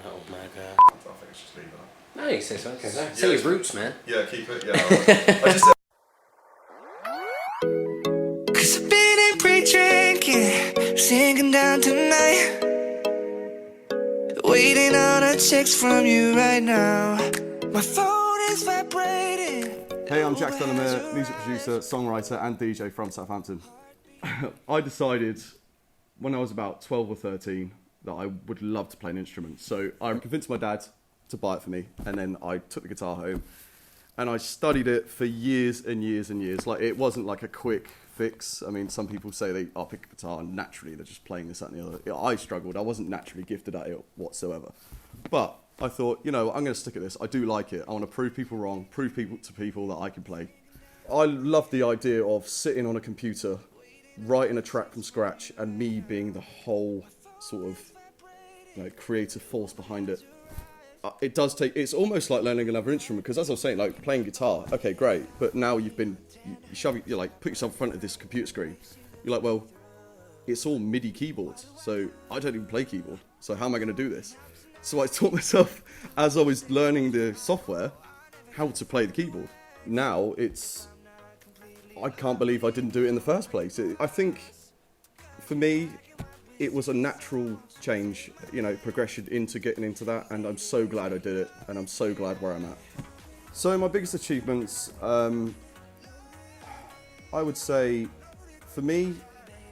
Oh my god. I think it's just leave that. No, you say so. Okay. Say your roots, man. Yeah, keep it. Yeah. I just. Cause I've been in pre-drinking, singing down tonight, waiting on a text from you right now. My phone is vibrating. Hey, I'm Jax Delamare, music producer, songwriter and DJ from Southampton. I decided when I was about 12 or 13 that I would love to play an instrument. So I convinced my dad to buy it for me, and then I took the guitar home and I studied it for years and years and years. Like, it wasn't like a quick fix. I mean, some people say they pick a guitar and naturally they're just playing this, that and the other. I struggled. I wasn't naturally gifted at it whatsoever. But I thought, you know, I'm going to stick at this. I do like it. I want to prove people wrong, prove to people that I can play. I love the idea of sitting on a computer, writing a track from scratch, and me being the whole sort of, you know, creative force behind it. It does take, it's almost like learning another instrument, because as I was saying, like playing guitar, okay, great, but now you you're like, put yourself in front of this computer screen. You're like, well, it's all MIDI keyboards, so I don't even play keyboard, so how am I going to do this? So I taught myself, as I was learning the software, how to play the keyboard. Now I can't believe I didn't do it in the first place. I think, for me, it was a natural change, you know, progression into getting into that, and I'm so glad I did it, and I'm so glad where I'm at. So my biggest achievements, I would say, for me,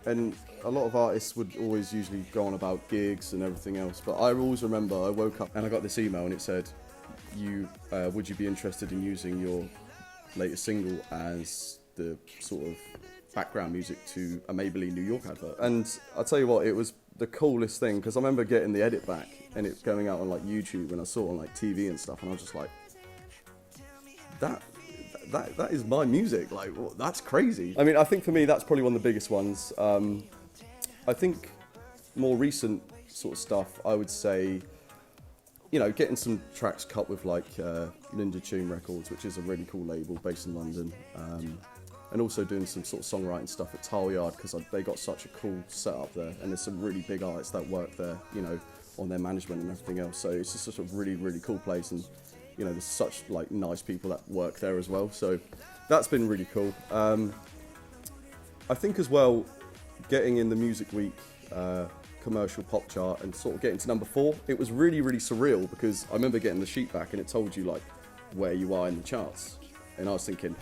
and a lot of artists would always usually go on about gigs and everything else, but I always remember I woke up and I got this email and it said, would you be interested in using your latest single as the sort of background music to a Maybelline New York advert? And I'll tell you what, it was the coolest thing, because I remember getting the edit back and it going out on like YouTube, and I saw it on like TV and stuff, and I was just like, that is my music, like, well, that's crazy. I mean, I think for me that's probably one of the biggest ones. I think more recent sort of stuff, I would say, you know, getting some tracks cut with like Linda Tune Records, which is a really cool label based in London, and also doing some sort of songwriting stuff at Tileyard, because they got such a cool setup there, and there's some really big artists that work there, you know, on their management and everything else. So it's just such a really, really cool place, and you know, there's such like nice people that work there as well. So that's been really cool. I think as well, getting in the Music Week commercial pop chart and sort of getting to number 4, it was really, really surreal, because I remember getting the sheet back and it told you like where you are in the charts, and I was thinking,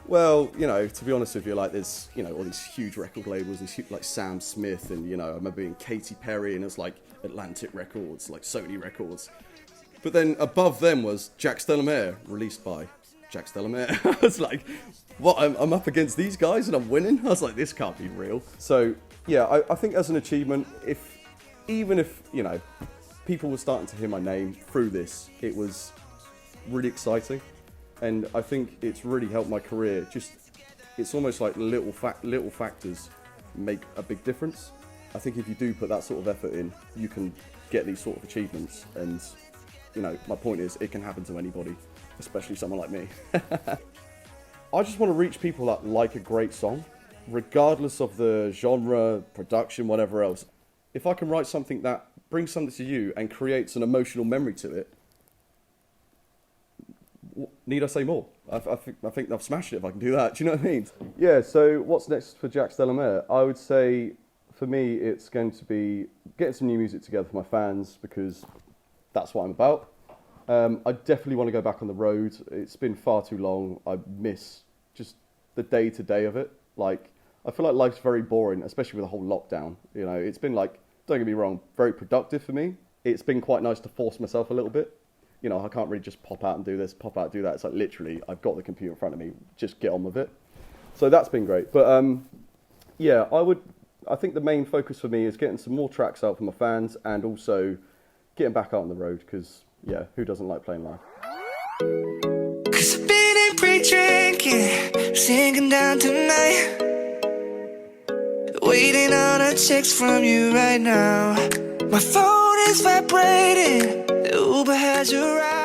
well, you know, to be honest with you, like there's, you know, all these huge record labels, these huge, like Sam Smith, and you know, I remember being Katy Perry, and it was like Atlantic Records, like Sony Records, but then above them was Jax Delamare, released by Jax Delamare. I was like, what, I'm up against these guys and I'm winning? I was like, this can't be real. So yeah, I think as an achievement, even if, you know, people were starting to hear my name through this, it was really exciting. And I think it's really helped my career. Just, it's almost like little factors make a big difference. I think if you do put that sort of effort in, you can get these sort of achievements. And, you know, my point is, it can happen to anybody, especially someone like me. I just want to reach people that like a great song, regardless of the genre, production, whatever else. If I can write something that brings something to you and creates an emotional memory to it, need I say more? I think I've smashed it if I can do that. Do you know what I mean? Yeah, so what's next for Jax Delamare? I would say, for me, it's going to be getting some new music together for my fans, because that's what I'm about. I definitely want to go back on the road. It's been far too long. I miss just the day-to-day of it. Like, I feel like life's very boring, especially with the whole lockdown. You know, it's been like, don't get me wrong, very productive for me. It's been quite nice to force myself a little bit. You know, I can't really just pop out and do this, pop out, do that. It's like literally, I've got the computer in front of me, just get on with it. So that's been great. But yeah, I think the main focus for me is getting some more tracks out for my fans, and also getting back out on the road, because yeah, who doesn't like playing live? Cause I've been in pre-drinking, singing down tonight, waiting on a text from you right now. My phone is vibrating, the Uber has arrived.